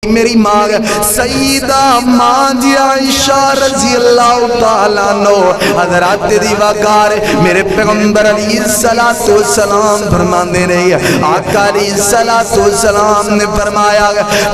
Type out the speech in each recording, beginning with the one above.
میری ماں سیدہ ماں جی عائشہ رضی اللہ تعالیٰ عنہ حضرات دی وقار میرے پیغمبر علیہ السلام فرماندے رہی آقا علیہ السلام نے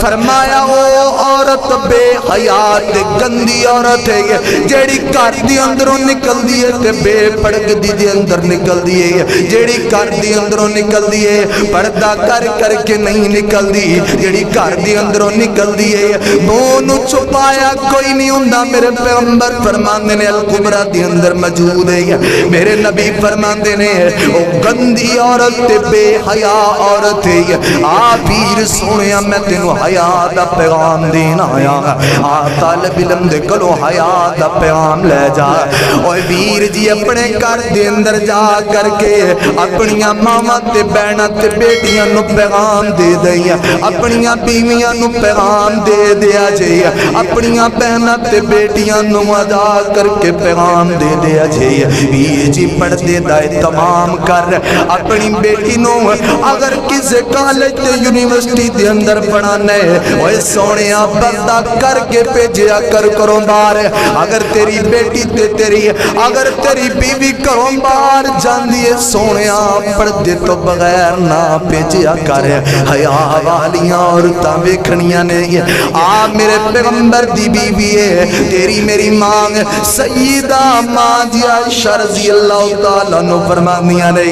فرمایا وہ عورت بے حیات گندی عورت ہے جیڑی گھر دی اندروں نکل دی ہے تے بے پردگی دی اندر نکل دی ہے جیڑی گھر دی اندروں نکل دی ہے پردہ کر کے نہیں نکل دی جیڑی گھر دی اندروں نکل دیئے منہ چھپایا کوئی نہیں ہوندا میرے پیغمبر فرماندے نے الکبرى دی اندر موجود ہے میرے نبی فرماندے نے او گندی عورت تے بے حیا عورت ہے آ پیر سونیا میں تینوں حیا دا پیغام دینا آیا آ طالب علم دے کلو حیا دا پیغام لے جا اوے ویر جی اپنے گھر دے اندر جا کر کے اپنیاں ماواں تے بہناں تے بیٹیاں نو پیغام دے دئیاں اپنیاں بیویاں نو پیغام دے دیا جائے اپنیاں بہناں تے بیٹیاں نو ادا کر کے پیغام دے دیا جائے ویر جی پردے دا اہتمام کر اپنی بیٹی نو اگر کسے کالج تے یونیورسٹی دے اندر پڑھانا ہے اوے سونیا پردہ کر کے بھیجیا کروں بار اگر تیری بیٹی تے اگر تیری بیوی کروں بار جاندی ہے سونیا پردے تو بغیر نہ بھیجیا کر حیا والیاں عورتاں ویکھنیاں نے آ میرے پیغمبر دی بیوی ہے تیری میری ماں سیدہ ماں جی عائشہ رضی اللہ تعالیٰ عنہ فرماندیاں نے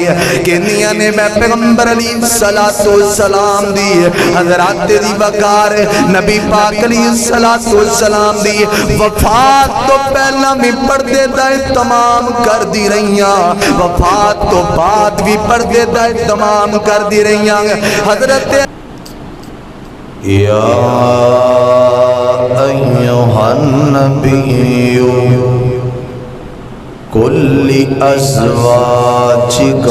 کہندیاں نے میں پیغمبر علیہ السلام دی حضرات دی وقار نبی پاک علیہ السلام دی وفات تو پہلا بھی پردے دا اہتمام کر دی رہیاں وفات تو بعد بھی پردے دا اہتمام کر دی رہیاں حضرت یا ایہا النبی کل ازواجک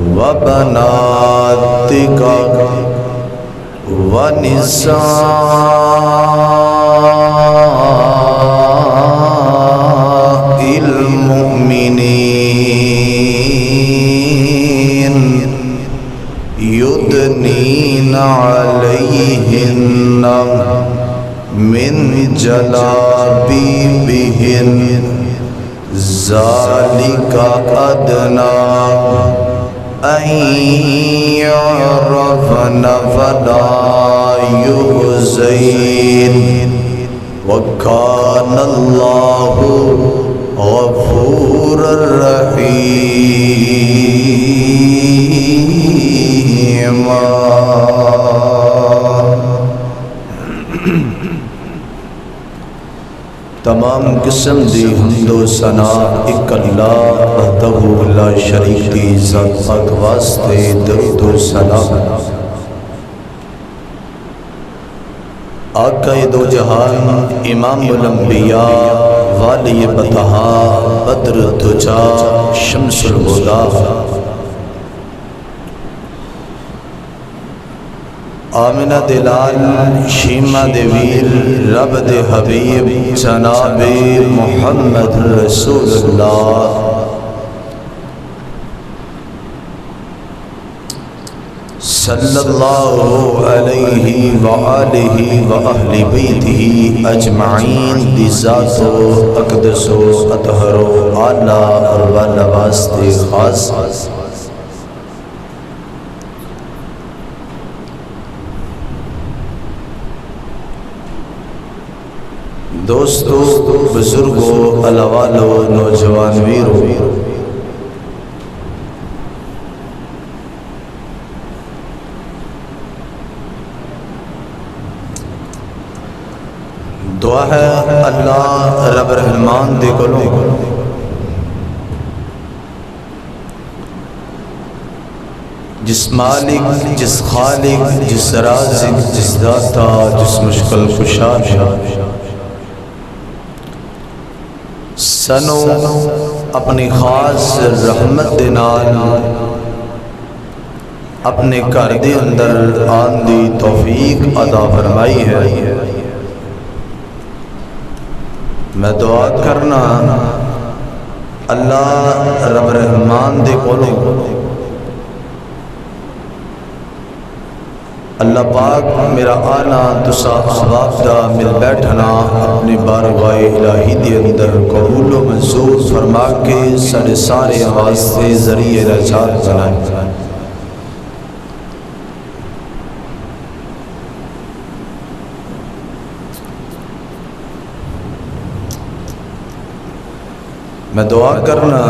و بناتک و نساء يدنين عليهن من جلابيبهن ذلك أدنى أن يعرفن فلا يؤذين وكان الله غفورا رحيما تمام قسم دی حمد و ثنا ایک اللہ وحدہ لا شریک دی ذات پاک واسطے درود و سلام آقا دو جہان امام الانبیاء والی بطہا بدر دجا شمس الہدا آمنہ دلال شیمہ دویر رب دے حبیب جناب محمد رسول اللہ صلی اللہ علیہ وآلہ وآلہ بیتہ اجمعین دی ذات و اقدس و اطہر و اعلیٰ اور والا واسطے خاص دوستو بزرگو علوالو نوجوان ویرو دعا ہے اللہ رب رحمان دے کلوں جس مالک جس خالق جس رازق جس داتا جس مشکل کشا سنو اپنی خاص رحمت دے نال اپنے گھر دے اندر آن دی توفیق عطا فرمائی ہے میں دعا کرنا اللہ رب رحمان دے کولوں اللہ پاک میرا آنا تسا احباب دا مل بیٹھنا اپنے بارگاہ الہی دے اندر قبول و منظور فرما کے سارے سارے واسطے ذریعہ رجات بنائے۔ میں دعا کرنا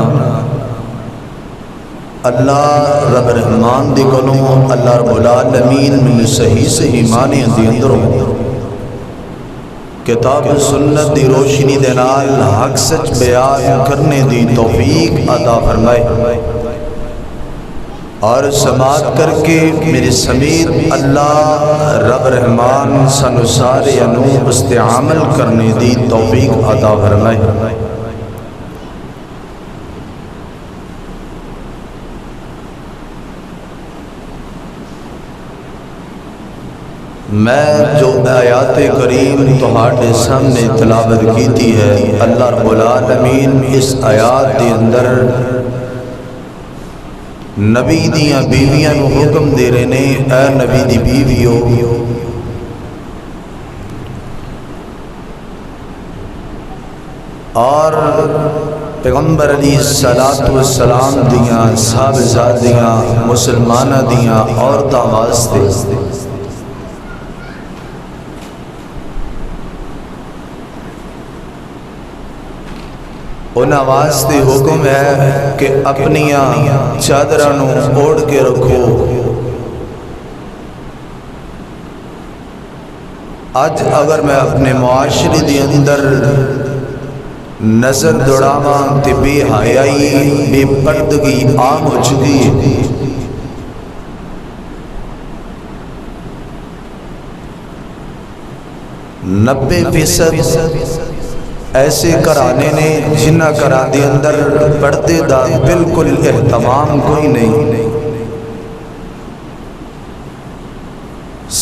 اللہ رب رحمان دی کولوں اللہ رب العالمین من صحیح معنی دی اندروں کتاب سنت دی روشنی دے نال حق سچ بیان کرنے دی توفیق عطا فرمائے، اور سماعت کر کے میرے سمیت اللہ رب رحمان سانو سارے انو استعمال کرنے دی توفیق عطا فرمائے۔ میں جو آیات کریم تہاڈے سامنے تلاوت کیتی ہے، اللہ رب العالمین اس آیات دے اندر نبی دیاں بیویاں نو حکم دے رہے نے، اے نبی دی بیویو اور پیغمبر علیہ السلام دیاں صحابزادیاں مسلمانہ دیاں عورتاں واسطے انہاں واسطے حکم ہے کہ اپنیاں چادرانوں اوڑھ کے رکھو۔ آج اگر میں اپنے معاشرے دے اندر نظر دوڑاواں تے بے حیائی بے پردگی عام ہو چکی ہے۔ 90% ایسے گھرانے نے جنہ گھراں دے اندر پردے دا بالکل اہتمام کوئی نہیں۔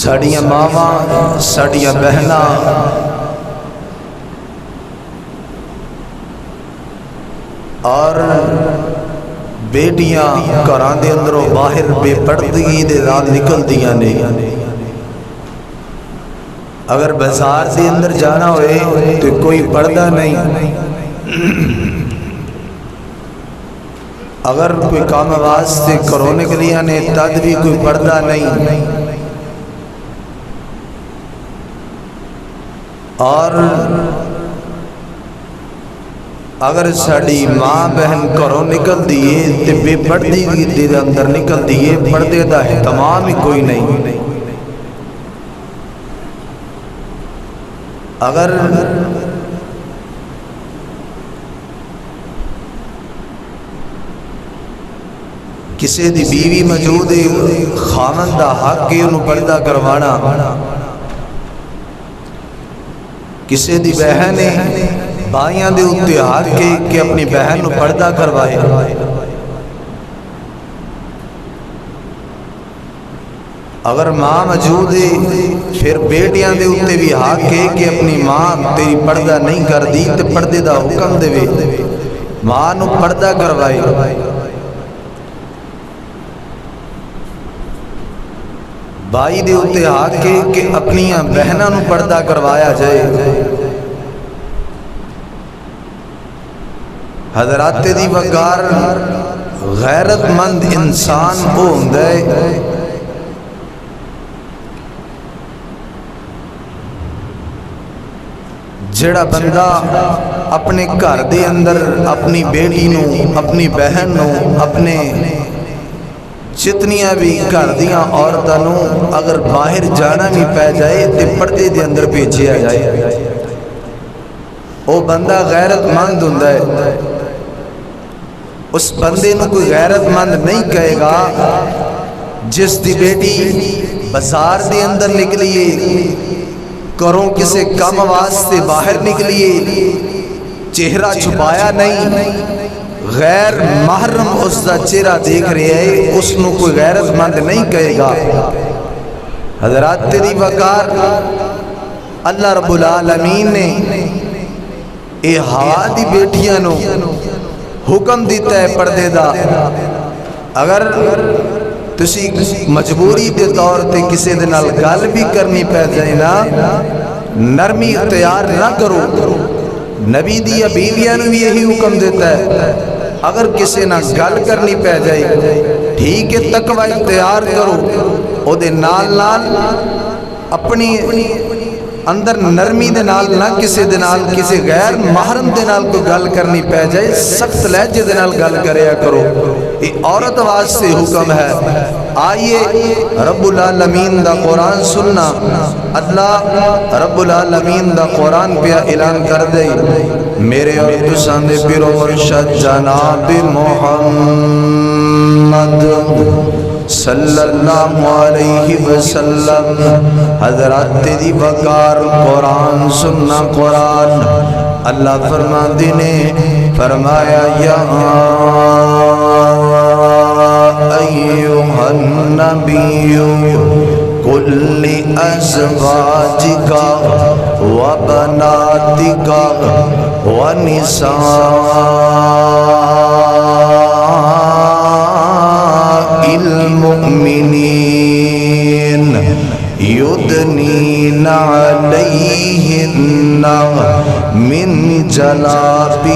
ساڑیاں ماواں ساڑیاں بہناں اور بیٹیاں گھراں دے اندروں باہر بے پردگی دے نال نکل دیاں نے۔ اگر بازار دے اندر جانا ہوئے تو کوئی پردہ نہیں، اگر کوئی کام واسطے کرونے کے لیے آنے تد بھی کوئی پردہ نہیں، اور اگر ساڑی ماں بہن گھروں نکل دیئے تے بے پردگی دے اندر نکل دیئے، پردے دا اہتمام ہی کوئی نہیں۔ اگر کسی دی بیوی موجود ہے، خاوند دا حق ہے انہوں پردہ کروانا۔ کسی دی بہن ہے، بھائیاں دے اتے حق ہے کہ اپنی بہن نو پردہ کروائے۔ اگر ماں موجود ہے پھر بیٹیاں دے اتے بھی حق ہے کہ اپنی ماں تیری پردہ نہیں کر دی تے پردے دا حکم دے ماں نو پردہ کروائے۔ بھائی دے اتے حق ہے کہ اپنی بہناں نو پردہ کروایا جائے۔ حضرات دی وقار غیرت مند انسان وہ ہوندا ہے جڑا بندہ اپنے گھر دے اندر اپنی بیٹی نو اپنی بہن نو اپنے جتنیاں بھی گھر دیاں عورتاں نو اگر باہر جانا بھی پہ جائے تے پردے دے اندر بھیجیا جائے، وہ بندہ غیرت مند ہوندا ہے۔ اس بندے نو کوئی غیرت مند نہیں کہے گا جس دی بیٹی بازار دے اندر نکلیے، کروں کسے کام واسطے باہر نکلیے، چہرہ چھپایا نہیں، غیر محرم اس دا چہرہ دیکھ رہے ہیں، اس نو کوئی غیرت مند نہیں کہے گا۔ حضرات تیری وقار اللہ رب العالمین نے اے ہوا دی بیٹیاں نو حکم دیتا ہے پردے دا، اگر تسی مجبوری دے طور تے کسی دے نال گل بھی کرنی پہ جائے نا، نرمی اختیار نہ کرو۔ نبی دی بیویاں نو بھی یہی حکم دیتا ہے، اگر کسی نہ گل کرنی پہ جائے ٹھیک ہے تقوی اختیار کرو، او دے نال نال اپنی اندر نرمی دے نال نہ کسی دے نال کسی غیر محرم دے نال کوئی گل کرنی پہ جائے سخت لہجے دے نال گل کریا کرو۔ یہ عورت واسطے حکم ہے۔ آئیے رب العالمین دا قرآن سننا، اللہ رب العالمین دا قرآن پہ اعلان کر دے، میرے اور تسان دے پیر و مرشد جناب محمد صلی اللہ علیہ وسلم حضرات دی بکار قرآن سننا قرآن۔ اللہ فرماندے نے فرمایا یا ایھا النبی قل لأزواجک وبناتک ونساء المؤمنین یدنین علیہن من جلابیبہن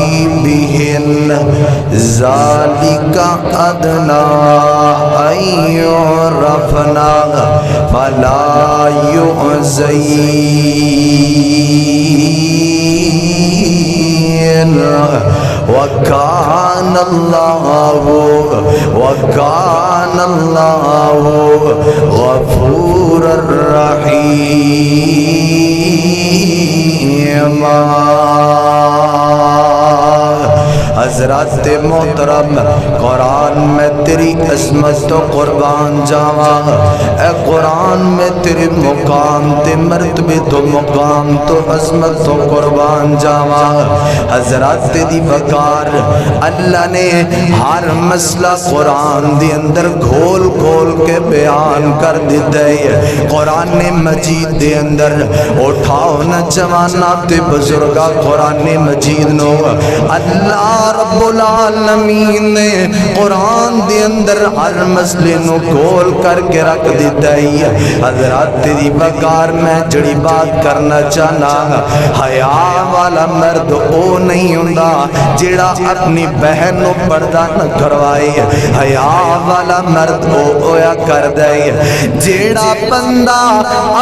ذالک ادنی ان یعرفن فلا یؤذین وَكَانَ اللَّهُ غَفُورًا رَحِيمًا۔ حضرات محترم، قرآن میں تیری عظمت تو قربان جاواں، اے قرآن میں تیرے مقام تے مرتبے تو مقام تو عظمت تو قربان جاواں۔ حضرات دی بکار اللہ نے ہر مسئلہ قرآن دی اندر گھول گھول کے بیان کر دیتا ہے۔ قرآن مجید دے اندر اٹھاؤ نہ جوانات تے بزرگا قرآن مجید نو اللہ رب العالمین نے قرآن دے اندر ہر مسئلے نو گھول کر کے رکھ دیتا ہے۔ حضرات دی بکار میں جڑی بات کرنا چاہنا، حیا والا مرد او نہیں ہوندا جڑا اپنی بہن نو پردہ نہ کروائے، حیا والا مرد او ہویا کر دے جڑا بندہ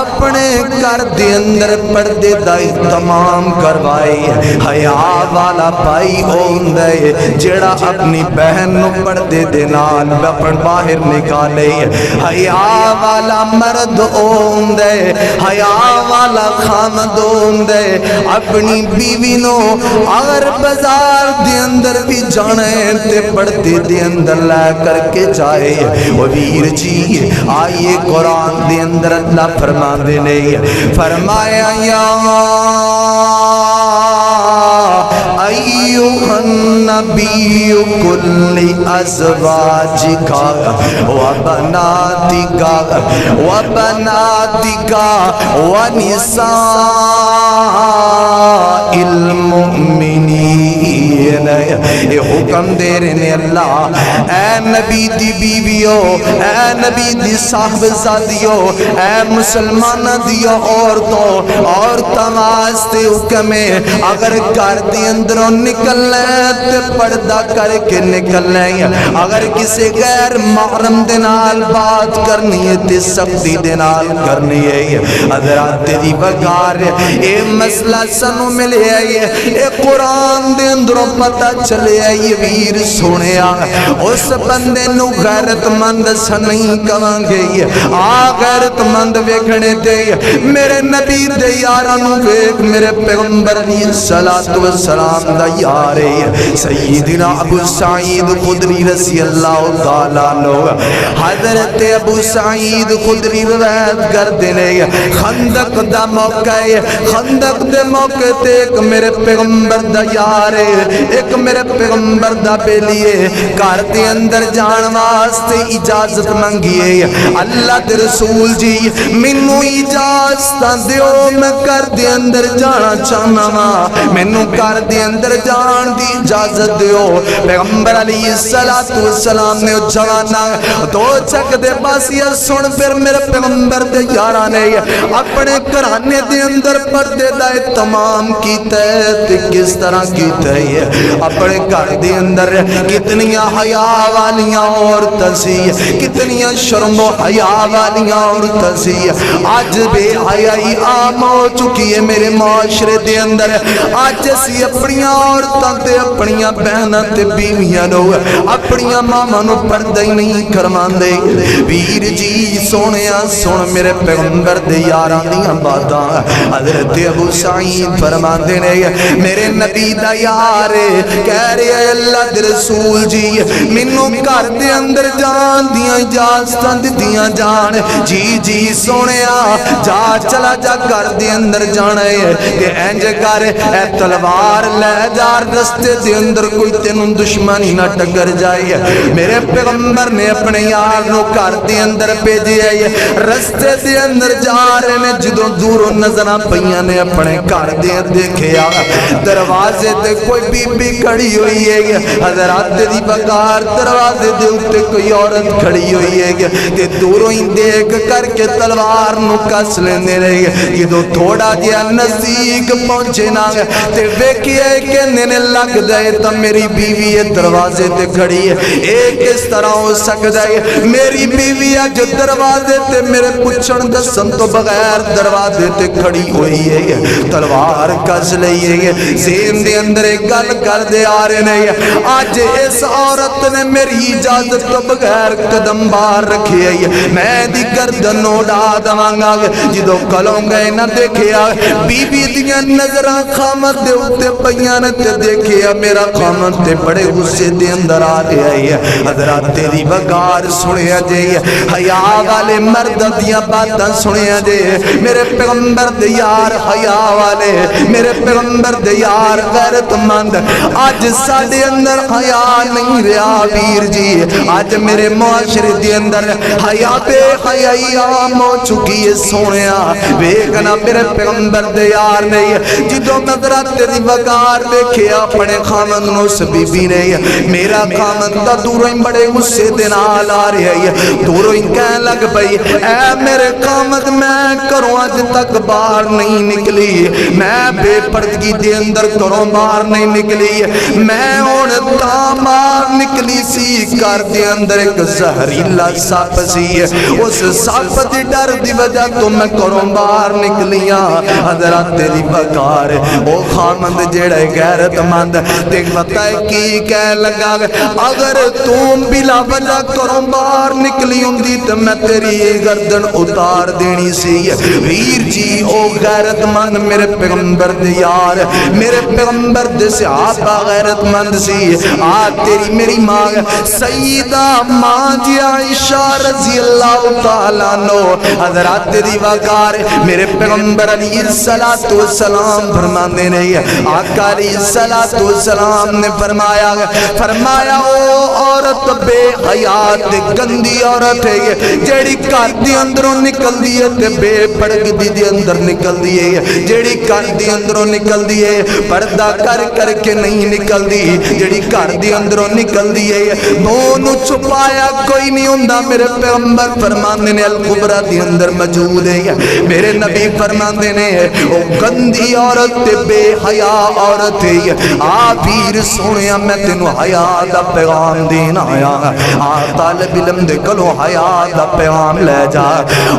اپنے گھر دے اندر پردے دا اہتمام کروائے، حیا والا بھائی ہوندا ہے جڑا اپنی بہن نو پردے دے نال اپن باہر نکالے، حیا والا مرد ہوندا ہے، حیا والا خامد ہوندا ہے اپنی بیوی نو اگر بازار دے اندر بھی جانے تے پردے دے اندر لے کر کے جائے۔ وہ ویر جی آئیے قرآن دے اندر اللہ فرماندے نے فرمایا یا ایھا النبی قل لأزواجک وبناتک ونساء المؤمنین۔ یہ حکم دے رہے اللہ، اے نبی دی بیویو، اے نبی دی صاحبزادیو، اے مسلمان دیو عورتوں، عورتاں واسطے حکم ہے اگر گھر دے اندروں نکلنا ہے تے پردہ کر کے نکلنا ہے، اگر کسی غیر محرم دے نال بات کرنی ہے تے سختی دے نال کرنی ہے۔ حضرات دی بکار اے مسئلہ سنو ملے ہے، اے قرآن دے اندروں پتہ چلے ہے یہ ویر سنیا اس بندے نو غیرت مند سنیں کہاں گئی، آ غیرت مند ویکھنے دے میرے نبی دے یارانو ویکھ، میرے پیغمبر علیہ السلام دا یار سیدنا ابو سعید خدری رضی اللہ تعالیٰ عنہ۔ حضرت ابو سعید خدری روایت کر دینے خندق دا موقع ہے، خندق دے موقع تے ایک میرے پیغمبر دا یار ایک میرے پیغمبر دا بیلیے گھر دے اندر جان واسطے اجازت منگیے اللہ دے رسول جی مینوں اجازت دیو میں گھر دے اندر جانا چاہنا وا مینوں گھر دے اندر جان دی اجازت دیو پیغمبر علیہ السلام نے جوانا دو چک دے پاس یہ سن پھر میرے پیغمبر دے یاراں نے اپنے گھرانے دے اندر پردے دا تمام کیتا ہے تے کس طرح کیتا ہے اپنے گھر دے اندر کتنیاں حیا والیاں عورتاں سی کتنیاں شرم و حیا والیاں عورتاں سی آج بے حیائی عام ہو چکی ہے میرے معاشرے دے اندر آج اسی اپنیاں عورتاں تے اپنیاں بہناں تے بیویاں نو اپنیاں ماما نو پردہ ہی نہیں کرواندے ویر جی سونیا سن میرے پیغمبر دے یاراں دیاں باتاں حضرت ابو سعید فرماندے نے میرے نبی دا یار کہہ رہے اللہ دے رسول جی مینوں گھر دے اندر جان دیاں اجازتاں دتیاں جان جی جی سونیا جا چلا جا گھر دے اندر جانا ہے تے انج کر اے تلوار لے جا رستے دے اندر کوئی تینوں دشمنی نہ ٹکر جائے میرے پیغمبر نے اپنے یار نو گھر دے اندر بھیجیا ہے رستے دے اندر جا رہے نے جدوں دوروں نظراں پیاں نے اپنے گھر دے دیکھیا دروازے تے کوئی بی بی کھڑی ہوئی ہے حضرات دی بغار دروازے دے اوتے کوئی عورت کھڑی ہوئی ہے تے دوروں ہی دیکھ کر کے تلوار نو کس لیندے رہے جدوں تھوڑا جہا نزدیک پہنچے نا تے ویکھیا کہ نے لگ جائے تا میری بیوی دروازے تے کھڑی ہے ایک اس طرح ہو سکتا ہے میری بیوی جو دروازے تے میرے پوچھن دسن تو بغیر دروازے تے کھڑی ہوئی ہے تلوار کس لئی ہے ذہن دے اندر ایک گل کر دے آ رہے نہیں آج اس عورت نے میری اجازت تو بغیر قدم باہر رکھی ہے میں دی گردن اڑا دواں گا جدوں کلوں گئے نہ دیکھیا بی بی دیاں نظراں خامد دے اوتے پیاں نے تے دیکھیا میرا خامد تے بڑے غصے دے اندر آ گیا ہے حضرات تیری بغار سنیا جے حیا والے مرد دیاں باتاں سنیا جے میرے پیغمبر دے یار حیا والے میرے پیغمبر دے یار غیرت مند آج ساڈے اندر حیا نہیں رہا ویر جی آج میرے معاشرے دے اندر حیا بے حیائی عام ہو چکی ہے سونیا ویکھنا میرے پیغمبر دے یار نے جدوں نظرات تیری بغار ویکھیا اپنے خامد نو اس بی بی نے میرا خامد دا دوروں ہی بڑے غصے دے نال آ رہا ہے دوروں ہی کہنے لگ پئی اے میرے خامد میں کروں اج تک باہر نہیں نکلی میں بے پردگی دے اندر کروں باہر نہیں نکلی میں ہن تاں باہر نکلی سی گھر دے اندر ایک زہریلا سپ سی اس سپ دی ڈر دی وجہ تو میں کروں باہر نکلیاں حضرات تیری بغار او خامد جیڑا غیرت مند تے پتہ ہے کی کہہ لگا اگر تم بلا وجہ کروں باہر نکلی ہوندی تے میں تیری گردن اتار دینی سی ویر جی او غیرت مند میرے پیغمبر دے یار میرے پیغمبر دے صحابہ غیرت مند سی آ تیری میری ماں سیدہ ماں جی عائشہ رضی اللہ تعالیٰ عنہ حضرات دی وقار میرے پیغمبر علیہ السلام فرماندے نہیں آقا علیہ السلام نے فرمایا او عورت بے حیات گندی عورت ہے جیڑی گھر دی اندروں نکل دی ہے تے بے پردگی دی اندر نکل دی ہے جیڑی گھر دی اندروں نکل دی ہے پردہ کر کے نہیں نکل دی جیڑی گھر دی اندروں نکل دی ہے منہ چھپایا کوئی نہیں ہوندا میرے پیغمبر فرماندے نے الکبرى دی اندر موجود ہے میرے نبی فرماندے نے او گندی عورت تے بے حیا عورت ہے آ پیر سونیا میں تینوں حیا دا پیغام دینا آیا طالب علم دے کلو حیا دا پیغام لے جا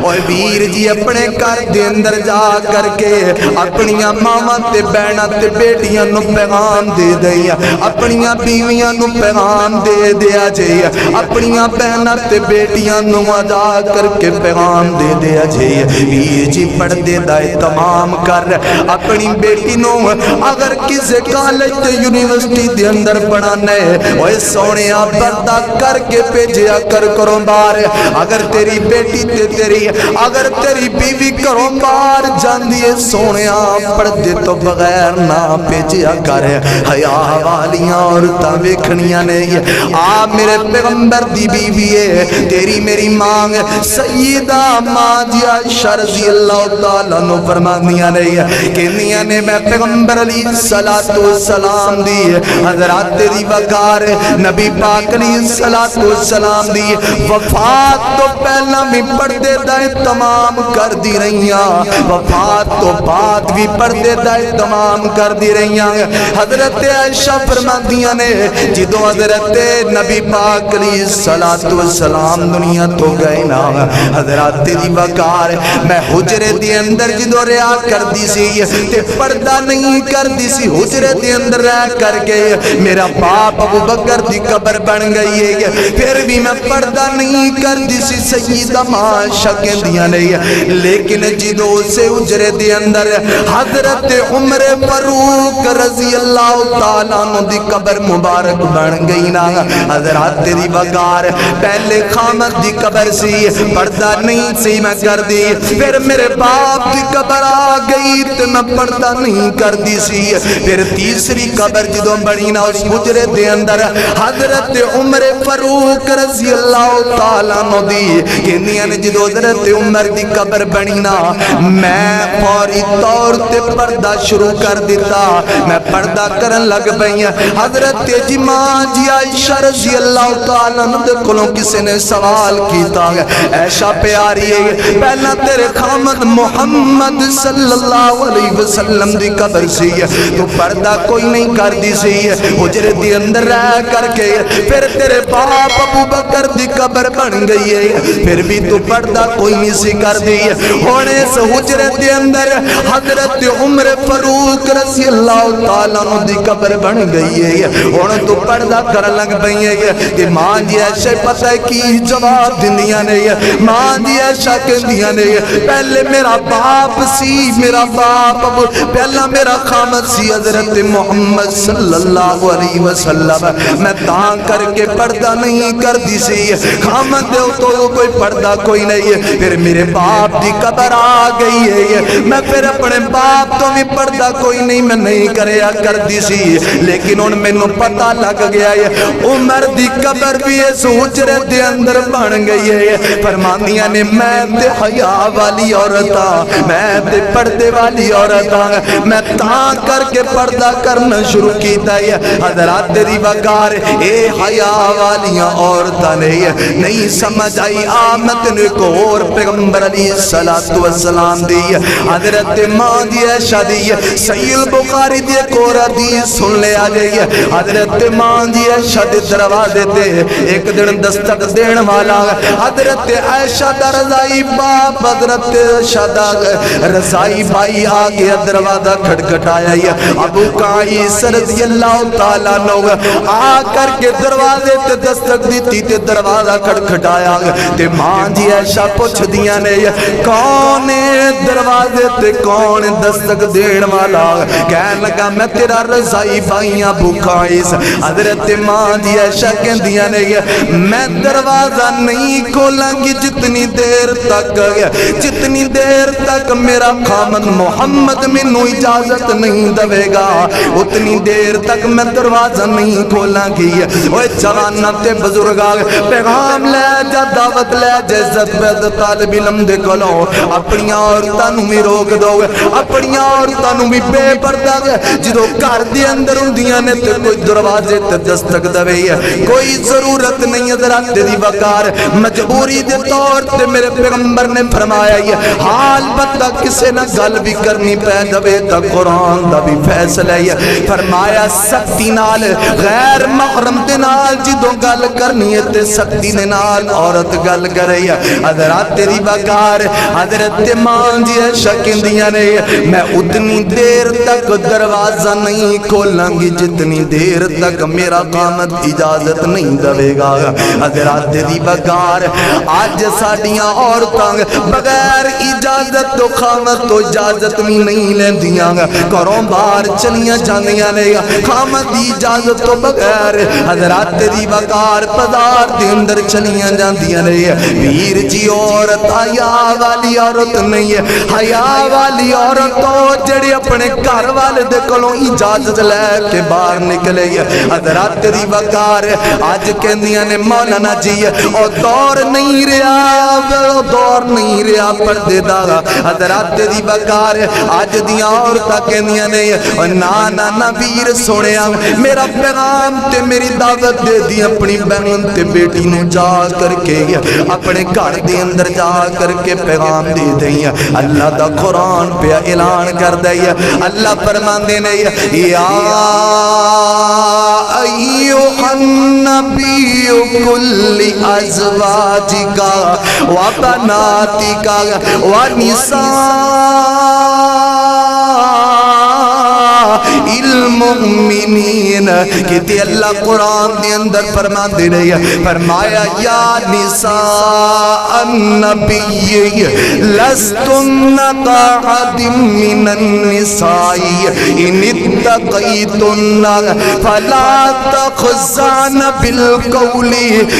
اوے ویر جی اپنے گھر دے اندر جا کر کے اپنیاں ماواں تے بہناں تے بیٹیاں نو پیغام دے دیا اپنیاں بیویاں نو پیغام دے دیا جے اپنیاں بہناں تے بیٹیاں نو ادا کر کے پیغام دے دیا جے ویر جی پردے دا تمام کر اپنی بیٹی نو اگر کسے کالج تے یونیورسٹی دے اندر پڑھانا ہے اوے سونیا پردہ کر کے بھیجیا کروں باہر اگر تیری بیٹی تے تیری اگر تیری بیوی کروں باہر جاندی ہے سونیا پردے تو بغیر نہ بھیجیا کر حیا والیاں عورتاں ویکھنیاں نے آ میرے پیغمبر دی بیوی ہے تیری میری ماں سیدہ ماں جی عائشہ رضی اللہ تعالیٰ عنہ فرمانیاں نے کہنیاں نے میں پیغمبر علیہ السلام دی حضرات دی وقار نبی پاک علیہ السلام دی وفات تو پہلا بھی پردے دائیں تمام کر دی رہیاں وفات تو بعد بھی پردے دائیں تمام کر دی رہیاں حضرت عائشہ فرماندیاں نے جدو حضرت نبی پاک علیہ السلام دنیا تو گئے نا حضرات دی وقار میں حجرے دی اندر جدو رہا کر دی سی تے پردہ نہیں کر دی سی حجرے دی اندر رہ کر کے میرا باپ ابو بکر دی قبر بن گئی ہے پھر بھی میں پردہ نہیں کر دی سی سیدہ ماں شکیں دیا نہیں لیکن جدو سے حجرے دی اندر حضرت عمر فاروق رضی اللہ تعالیٰ عنہ دی قبر مبارک بن گئی نا حضرات دی وقار پہلے خامد دی قبر سی پردہ نہیں سی میں کر دی پھر میرے باپ دی قبر آ گئی تو میں پردہ نہیں کر دی سی پھر تیسری قبر جدو بڑی نا اس حجرے دے اندر حضرت عمر فاروق رضی اللہ تعالیٰ عنہ دی کہنیاں نے جدو حضرت عمر دی قبر بڑی نا میں فوری طور تے پردہ شروع کر دیتا میں پردہ کرن لگ پئی حضرت جی ماں جی عائشہ رضی اللہ تعالیٰ عنہ دے کولوں کسی نے سوال کیتا عائشہ پیاری ہے پہلا تیرے خامد محمد صلی اللہ علیہ وسلم دی قبر سی تو پردہ کوئی نہیں کر دی سی حجرے دی اندر رہ کر کے پھر تیرے باپ ابو بکر دی قبر بن گئی ہے پھر بھی تو پردہ کوئی نہیں سی کر دی ہونے سے حجرے دی اندر حضرت عمر فاروق رضی اللہ تعالیٰ عنہ دی قبر بن گئی ہے ہونے تو پردہ کر لگ پئی ہے کہ ماں جی عائشہ پتہ ہے کی جواب دندیاں نے ماں جی عائشہ کہندیاں نے پہلے میرا باپ سی میرا باپ پہلا میرا خامد سی حضرت محمد صلی اللہ علیہ وسلم میں تاں کر کے پردہ نہیں کر دی سی خامد دے تو کوئی پردہ کوئی نہیں ہے پھر میرے باپ دی قبر آ گئی ہے میں پھر اپنے باپ تو بھی پردہ کوئی نہیں میں نہیں کریا کر دی سی لیکن ان میں نو پتہ لگ گیا ہے عمر دی قبر بھی اس حجرے دے اندر بن گئی ہے فرمانیاں نے میں تے حیا والی عورتاں میں تے پردے والی عورتاں میں تاں کر کے پردہ کرنا شروع کیتا ہے حضرات دی وقار اے حیا والیاں عورتاں نہیں سمجھ آئی آمد نے کو اور پیغمبر علیہ السلام دی حضرت ماں دی عائشہ دی صحیح البخاری دی ایک اور حدیث سن لے آ جائیے حضرت ماں دی عائشہ دے دروازے تے ایک دن دستک دین والا حضرت عائشہ دا رضائی باپ حضرت عائشہ دا رضائی بھائی آگے دروازہ کھٹکھٹایا ابو قیس رضی اللہ تعالیٰ عنہ آ کر کے دروازے تے دستک دیتی تے دروازہ کھٹکھٹایا تے ماں جی عائشہ پوچھ دیاں نے کون دروازے تے کون دستک دین والا کہنے لگا میں تیرا رضائی بھائی ابو قیس حضرت ماں جی عائشہ کہندیاں نے میں دروازہ نہیں کھولاں گی جتنی دیر تک میرا خامد محمد منو اجازت نہیں دے گا اتنی دیر تک میں دروازہ نہیں کھولاں گی اوے جواناں تے بزرگاں پیغام لے جا دعوت لے جا عزت پہ طالب علم دے کولوں اپنی عورتاں نوں بھی روک دو اپنی عورتاں نوں بھی بے پردہ جدوں گھر دے اندر ہوندیاں نے تے کوئی دروازے تے دستک دے کوئی ضرورت نہیں حضرات دی وقار مجبوری دے طور تے میرے پیغمبر نے فرمایا ہے حال بندہ کسے نہ گل بھی کرنی پہ دے تا قرآن دا بھی فیصلہ ہے فرمایا سختی نال غیر محرم دے نال جدوں گل کرنی ہے تے سختی دے نال عورت گل کرے حضرات دی وقار حضرت ماں جی عائشہ کہندیاں نے میں اتنی دیر تک دروازہ نہیں کھولاں گی جتنی دیر تک میرا خامد اجازت نہیں دے گا حضرات دی وقار آج ساڈیاں عورتاں بغیر اجازت تو خامد تو اجازت بھی نہیں لیندیاں گھروں باہر چلیاں جاندیاں نے خامد دی اجازت تو بغیر حضرات دی وقار بازار دے اندر چلیاں جاندیاں نے ویر جی عورت حیا والی عورت نہیں ہے حیا والی عورت تو جڑی اپنے گھر والے دے کولوں اجازت اجازت لے کے باہر نکلے حضرات دی وقار اج کہندیاں نے مولانا جی او دور نہیں رہا دور نہیں رہا پردے دا حضرات دی وقار اج دیاں عورتاں کہندیاں نے نا نا نا ویر سونیا میرا پیغام تے میری دعوت دے دی اپنی بہن تے بیٹی نو جا کر کے اپنے گھر دے اندر جا کر کے پیغام دے دئی اللہ دا قرآن پہ اعلان کر دئی اللہ فرماندے نے یا ایھا النبی کل ازواجک و بناتک و نساء المؤمنین کہ اللہ قرآن دے اندر فرما دے رہی ہے فرمایا یا نساء النبی لستن كأحد من النساء ان اتقیتن فلا تخضعن بالقول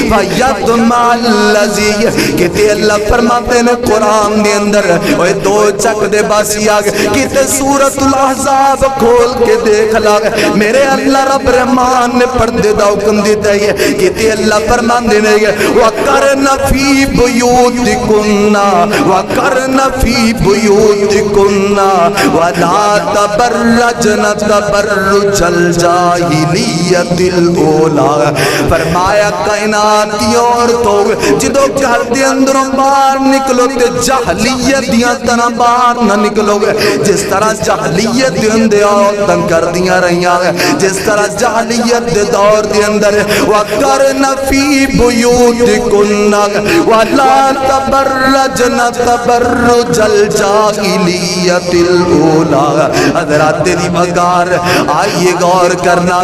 فیطمع الذی کہ اللہ فرماتے ہیں قرآن دے اندر اوے دو چک دے باسی آگے کہ سورۃ الاحزاب کھول کے دیکھ لا میرے اللہ رب رحمان نے پردے دا حکم دیتا ہے کہ اللہ فرماندے نے وَقَرْنَ فِي بُيُوتِكُنَّ وَقَرْنَ فِي بُيُوتِكُنَّ وَلَا تَبَرَّجْنَ تَبَرُّجَ الْجَاهِلِيَّةِ الْأُولَىٰ فرمایا کائنات دی عورتوں جدو گھر دے اندروں باہر نکلو تے جاہلیت دیاں طرح باہر نہ نکلو گے جس طرح جاہلیت دے اندر عورتاں کر دیاں رہیاں جس طرح جاہلیت دے دور دے اندر وَقَرْنَ فِي بُيُوتِكُنَّ وَلَا تَبَرَّجْنَ تَبَرُّجَ الْجَاهِلِيَّةِ الْأُولَىٰ حضرات دی وقار آئیے غور کرنا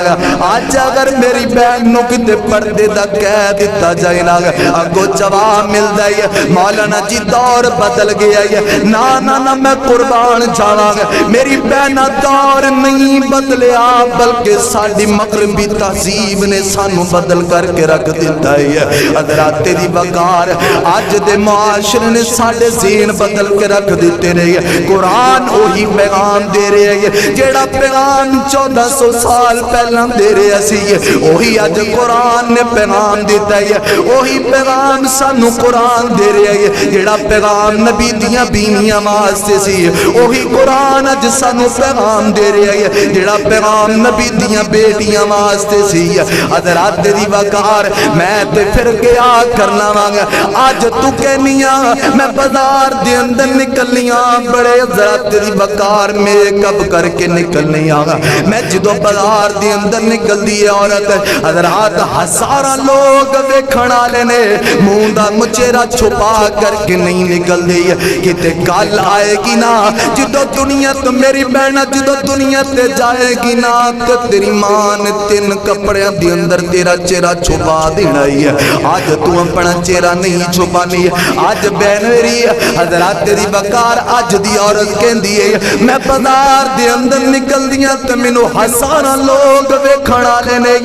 آج اگر میری بہن نو کتے پردے دا کہہ دیتا جائے نا اگو جواب مل جائے مولانا جی دور بدل گیا ہے نا نا نا میں قربان جانا میری بہنہ دور نہیں بدلیا بلکہ ساڑی مغربی تہذیب نے سانو بدل کر کے رکھ دیتا ہے حضرات دی وقار آج دے معاشر نے ساڑے ذہن بدل کے رکھ دیتے رہے قرآن وہی پیغام دے رہے ہیں جیڑا پیغام 1400 سال پہلا دے رہے اسی وہی آج قرآن نے پیغام دیتا ہے وہی پیغام سانو قرآن دے رہے ہیں جیڑا پیغام نبی دیاں بینیاں واسطے سی وہی قرآن آج سانو پیغام دے رہے ہیں جیڑا پیغام نبی دیاں بیٹیاں واسطے سی حضرات دی وقار میں تے پھر کیا کرنا مانگا آج تو کہنیاں میں بازار دے اندر نکلنیاں بڑے حضرات دی وقار میک اپ کر کے نکلنیاں میں جدو بازار دے اندر نکل دی عورت حضرات ہزارہ لوگ ویکھنا لینے موندا مچیرا چھپا کر کے نہیں نکل دی کتے کال آئے گی نا جدو دنیا تو میری بہنہ جدو دنیا تے جائے گی نا تو تیری ماں نے 3 کپڑے دی اندر تیرا چہرہ چھپا دینا ہی ہے آج تو اپنا چہرہ نہیں چھپانی آج بہن میری حضرات دی بکار آج دی عورت کہندی ہے میں بازار دے اندر نکل دیاں تو مینوں ہزارہ لوگ ویکھنا لینے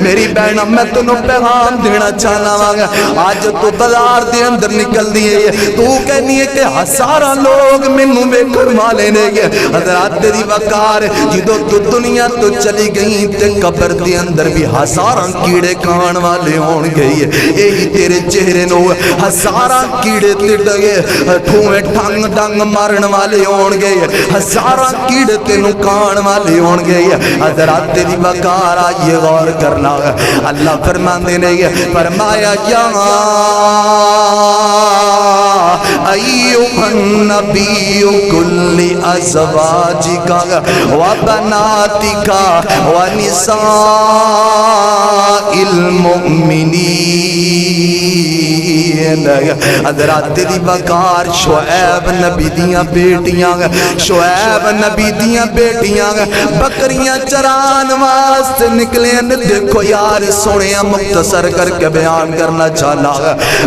میری بہن میں تینوں پیغام دینا چاہنا واگا آج تو بازار دے اندر نکل دیے تو کہنی ہے کہ ہزارہ لوگ مینوں ویکھن والے نے حضرات دی وقار جدو تو دنیا تو چلی گئی تے قبر دے اندر بھی ہزارہ کیڑے کھان والے ہون گئی یہی تیرے چہرے نو ہزارہ کیڑے تڑ گئے ٹھوئے ٹھنگ ڈنگ مارن والے ہون گئے ہزارہ کیڑے تینوں کھان والے ہون گئے حضرات دی وقار آئیے غور کرنا اللہ فرماندے نے فرمایا یا ایھا النبی کل ازواجک و بناتک و نساء المؤمنین حضرات دی وقار شعیب نبی دیاں بیٹیاں شعیب نبی دیاں بیٹیاں بکریاں چران واسطے نکلے دیکھو یار سوڑیاں مختصر کر کے بیان کرنا چاہنا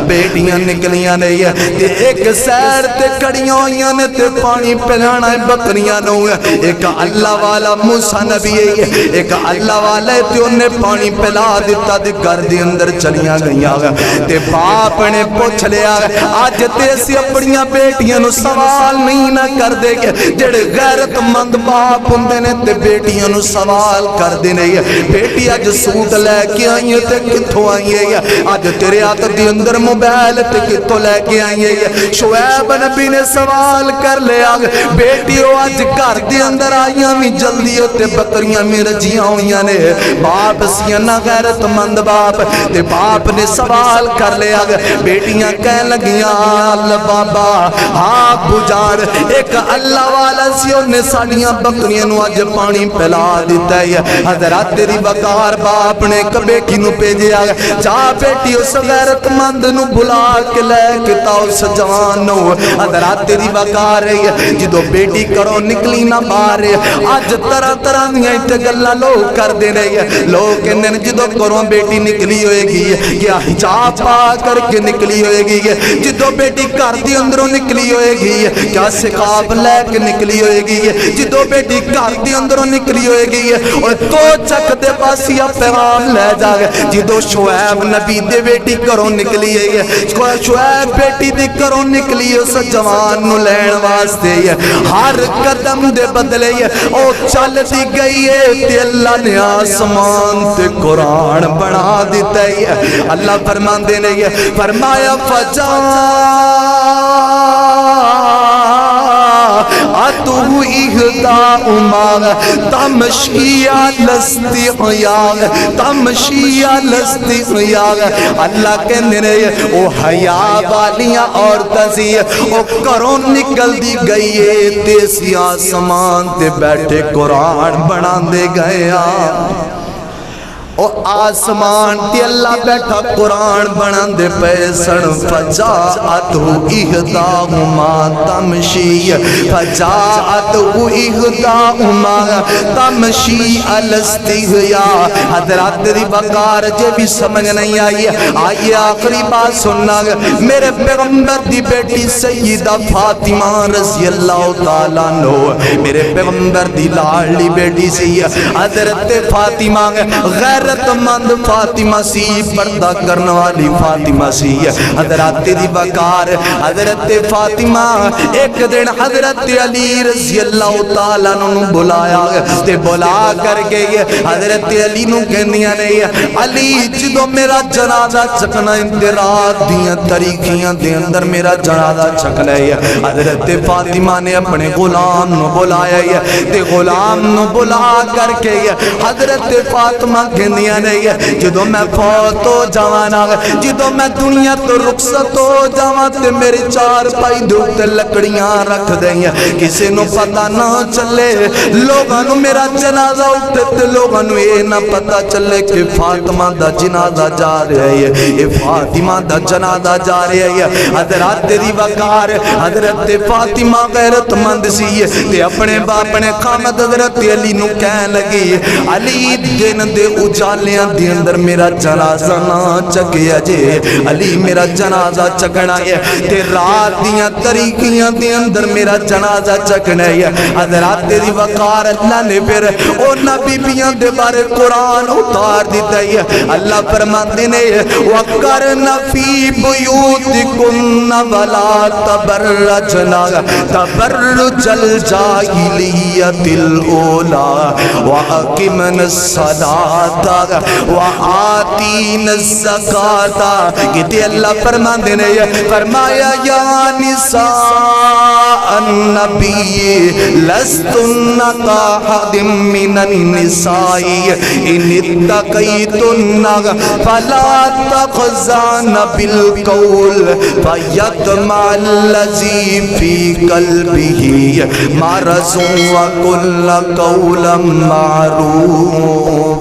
بیٹیاں نکلیاں نہیں تے ایک سیر تے کڑیاں ہوئیاں نے تے پانی پلانا ہے بکریاں نو ایک اللہ والا موسیٰ نبی ہے ایک اللہ والا ہے تے انہیں پانی پلا دیتا تے گھر دے اندر چلیاں گئیاں تے باپ نے پوچھ لیا آج تے اسی اپنیاں بیٹیاں نو سوال نہیں نہ کر دے گے جڑے غیرت مند باپ ہوندے نے تے بیٹیاں نو سوال کر دے نہیں بیٹی آج سوٹ لے کے آئی ہے تے کتھوں آئی ہے آج تیرے ہاتھ دی اندر موبائل تے کتھوں لے کے آئی ہے شعیب نبی نے سوال کر لیا بیٹی ہو آج گھر دے اندر آئیاں بھی جلدی ہوتے بکریاں میں رجیاں ہوئیاں نے باپ سینا غیرت مند باپ تے باپ نے سوال کر لیا بیٹیاں کہنے لگیاں اللہ بابا آپ بجار ایک اللہ والا سی انہیں ساڑیاں بکریاں نو آج پانی پلا دیتا ہے حضرات تیری وقار باپ نے ایک بیٹی نو پیجے آگا جا بیٹی اس غیرت مند نو بلا کے لے کے تاؤ سجوان نو حضرات تیری وقار ہے جدو بیٹی کرو نکلی نہ بارے آج طرح طرح دیاں اتگلہ لوگ کر دے رہی ہے لوگ کہنے جدو کرو بیٹی نکلی ہوئے گی کیا حجاب پا کر کے نکلی ہوئے گی جدو بیٹی کر دی اندروں نکلی ہوئے گی کیا سقاب لے کے نکلی ہوئے گی جدو بیٹی کر دی اندروں نکلی ہوئے گی اور تو چک دے پاسیا پیغام لے جا گئے جدو شعیب نبی دے بیٹی کرو نکلی ہے شعیب بیٹی دے کرو نکلی اس جوان نو لین واسطے ہر قدم دے بدلے او چل دی گئی ہے تے اللہ نے آسمان تے قرآن بنا دیتا ہے اللہ فرمان دے نہیں ہے فرمایا فجا اتو اہداؤما تمشیہ لستی حیاغ تمشیہ لستی حیاغ اللہ کہنے رہے او حیاء والیاں اور تزی او کروں نکل دی گئی ہے تیسی آسمان تے بیٹھے قرآن بنا دے گیا او آسمان تی اللہ بیٹھا قرآن بنان دے پیسن فجاعتو اہداؤما تمشی فجاعتو اہداؤما تمشی الستہیا حضرات دی بکار جے بھی سمجھ نہیں آئیے آخری بات سننا میرے پیغمبر دی بیٹی سیدہ فاطمہ رضی اللہ تعالیٰ نو میرے پیغمبر دی لاڑلی بیٹی سی حضرت فاطمہ غیر غیرت مند فاطمہ سی پردہ کرنے والی فاطمہ سی حضرت دی بکار حضرت فاطمہ ایک دن حضرت علی رضی اللہ تعالیٰ نو بلایا تے بلا کر کے حضرت علی نو کہنیاں نہیں علی جدو میرا جنازہ چکنا انترات دیاں طریقیاں دے اندر میرا جنازہ چکنا ہے حضرت فاطمہ نے اپنے غلام نو بلایا تے غلام نو بلا کر کے حضرت فاطمہ کہنیاں نہیں جدو میں فوت ہو جوانا جدو میں دنیا تو رخصت ہو جوان تے میرے چار پائی دھوکتے لکڑیاں رکھ دیں کسی نو پتہ نہ چلے لوگاں نو میرا جنازہ اٹھتے تے لوگاں نو یہ نہ پتہ چلے کہ فاطمہ دا جنازہ جا رہے ہیں یہ فاطمہ دا جنازہ جا رہے ہیں حضرات دی وقار حضرت فاطمہ غیرت مند سی تے اپنے باپ نے خامد حضرت علی نو کہن لگی علی دن دے اجالیاں دی اندر میرا جنازہ نہ چکیا جے علی میرا جنازہ چکنا ہے تے رات دیاں طریقیاں دی اندر میرا جنازہ چکنا ہے حضرات دی وقار اللہ نے پھر او نبی بیاں دے بارے قرآن اتار دیتا ہے اللہ فرماتے نے وَقَرْنَ فِي بُيُوتِكُنَّ وَلَا تَبَرَّجْنَ تَبَرُّجَ الْجَاهِلِيَّةِ الْأُولَى وَأَقِمْنَ الصَّلَاةَ وَآتِينَ الزَّكَاةَ کہتے اللہ فرماتے نے فرمایا یا نساء النبی لستن كأحد من النساء ان اتقيتن فلا تخضعن بالقول فيطمع الذي في قلبه مرض وقلن قولا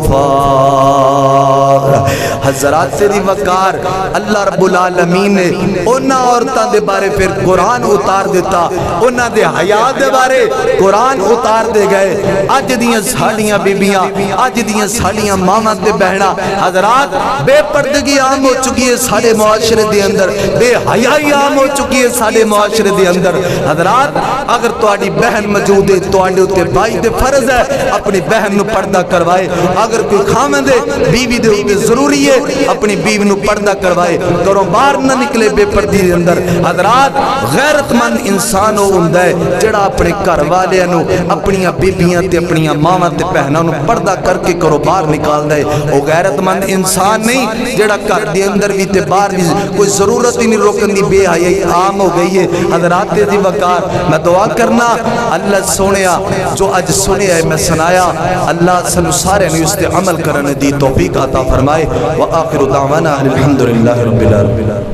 معروفا حضرات دی وقار اللہ رب العالمین نے انہاں عورتاں دے بارے پھر قرآن اتار دیتا، انہاں دے حیا دے بارے قرآن اتار دے گئے۔ اج دیاں ساڑیاں بیبیاں، اج دیاں ساڑیاں ماما تے بہنا، حضرات بے پردگی عام ہو چکی ہے سارے معاشرے دے اندر، بے حیائی عام ہو چکی ہے سارے معاشرے دے اندر۔ حضرات اگر تواڈی بہن موجود ہے، تواڈے تے بھائی دے فرض ہے اپنی بہن نو پردہ کروائے۔ اگر کوئی خاوند ہے بیوی دے اوپر ضروری ہے اپنی بیوی نو پردہ کروائے، گھروں باہر نہ نکلے بے پردی دے اندر۔ حضرات غیرت مند انسان ہو ہوندا ہے جڑا اپنے گھر والیاں نو، اپنی بیبیاں تے اپنی ماواں تے بہناں نو پردہ کر کے گھروں باہر نکالدا ہے۔ او غیرت مند انسان نہیں جڑا گھر دے اندر بھی تے باہر بھی کوئی ضرورت ہی نہیں روکن دی، بے حیائی عام ہو گئی ہے۔ حضرات دی وقار میں دعا کرنا اللہ سونیا جو اج سنیا ہے میں سنایا، اللہ سنو سارے نے اس تے عمل کرنے دی توفیق عطا فرمائے۔ وآخر دعوانا الحمدللہ رب العالمین۔